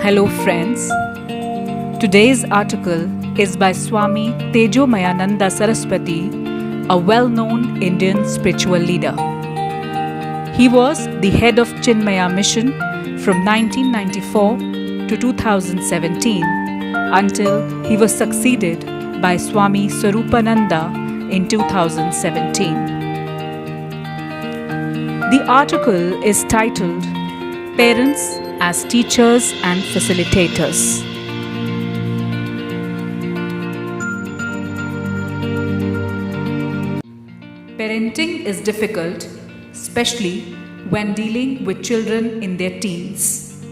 Hello friends. Today's article is by Swami Tejomayananda Saraswati, a well-known Indian spiritual leader. He was the head of Chinmaya Mission from 1994 to 2017 until he was succeeded by Swami Swarupananda in 2017. The article is titled Parents as Teachers and Facilitators. Parenting is difficult, especially when dealing with children in their teens.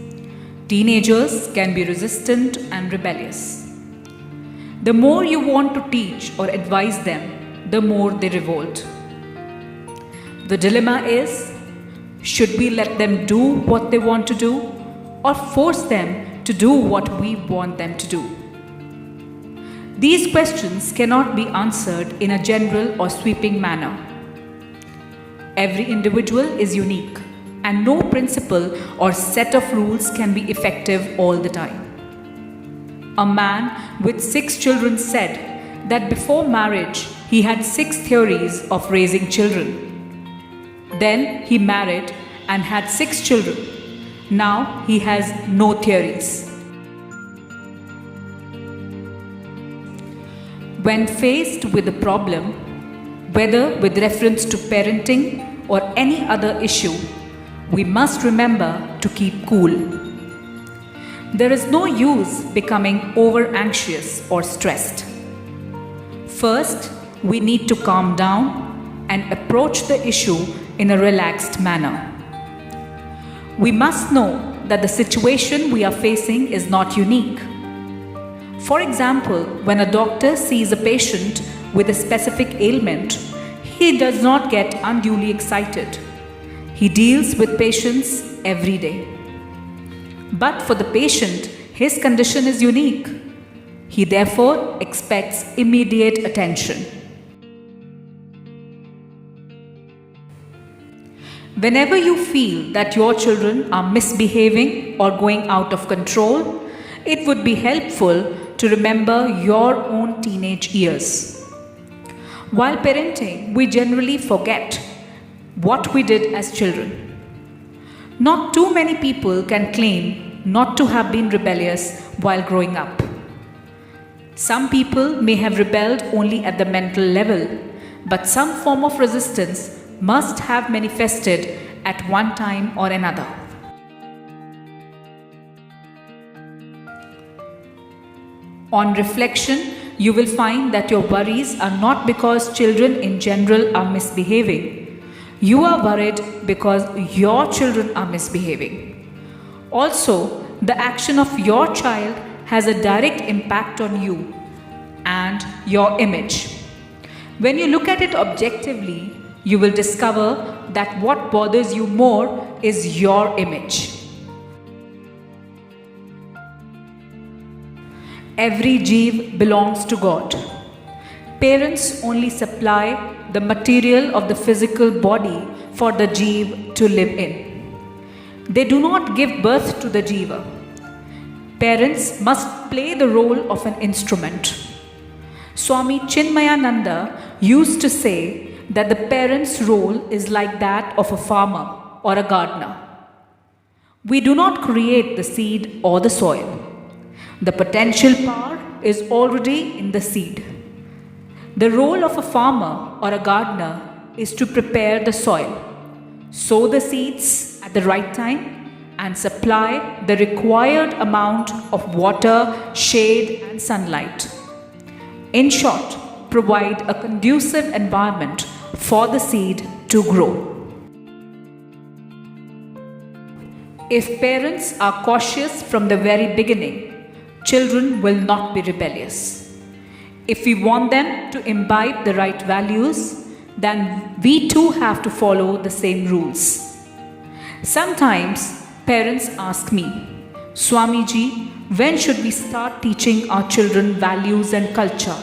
Teenagers can be resistant and rebellious. The more you want to teach or advise them, the more they revolt. The dilemma is, should we let them do what they want to do or force them to do what we want them to do? These questions cannot be answered in a general or sweeping manner. Every individual is unique, and no principle or set of rules can be effective all the time. A man with 6 children said that before marriage he had 6 theories of raising children. Then he married and had 6 children. Now he has no theories. When faced with a problem, whether with reference to parenting or any other issue, we must remember to keep cool. There is no use becoming over-anxious or stressed. First, we need to calm down and approach the issue in a relaxed manner. We must know that the situation we are facing is not unique. For example, when a doctor sees a patient with a specific ailment, he does not get unduly excited. He deals with patients every day. But for the patient, his condition is unique. He therefore expects immediate attention. Whenever you feel that your children are misbehaving or going out of control, it would be helpful to remember your own teenage years. While parenting, we generally forget what we did as children. Not too many people can claim not to have been rebellious while growing up. Some people may have rebelled only at the mental level, but some form of resistance must have manifested at one time or another. On reflection, you will find that your worries are not because children in general are misbehaving. You are worried because your children are misbehaving. Also, the action of your child has a direct impact on you and your image. When you look at it objectively, you will discover that what bothers you more is your image. Every jeev belongs to God. Parents only supply the material of the physical body for the jeev to live in. They do not give birth to the jiva. Parents must play the role of an instrument. Swami Chinmayananda used to say that the parent's role is like that of a farmer or a gardener. We do not create the seed or the soil. The potential power is already in the seed. The role of a farmer or a gardener is to prepare the soil, sow the seeds at the right time, and supply the required amount of water, shade, and sunlight. In short, provide a conducive environment for the seed to grow. If parents are cautious from the very beginning, children will not be rebellious. If we want them to imbibe the right values, then we too have to follow the same rules. Sometimes parents ask me, Swamiji, when should we start teaching our children values and culture?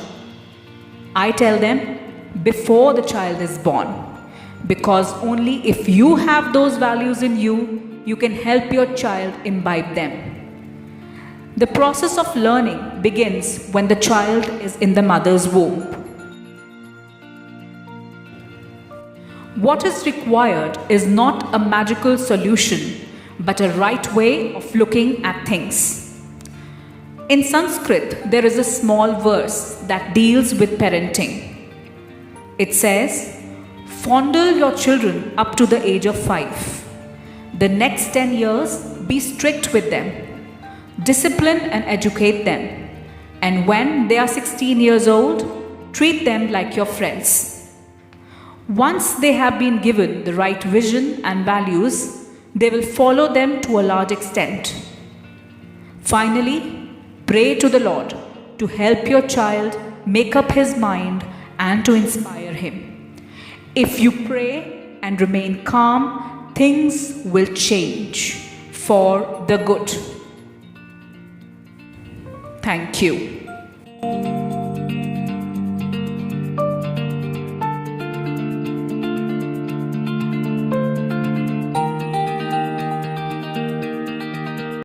I tell them, before the child is born, because only if you have those values in you, you can help your child imbibe them. The process of learning begins when the child is in the mother's womb. What is required is not a magical solution, but a right way of looking at things. In Sanskrit, there is a small verse that deals with parenting. It says, "Fondle your children up to the age of 5. The next 10 years, be strict with them. Discipline and educate them. And when they are 16 years old, treat them like your friends." Once they have been given the right vision and values, they will follow them to a large extent. Finally, pray to the Lord to help your child make up his mind and to inspire him. If you pray and remain calm, things will change for the good. Thank you.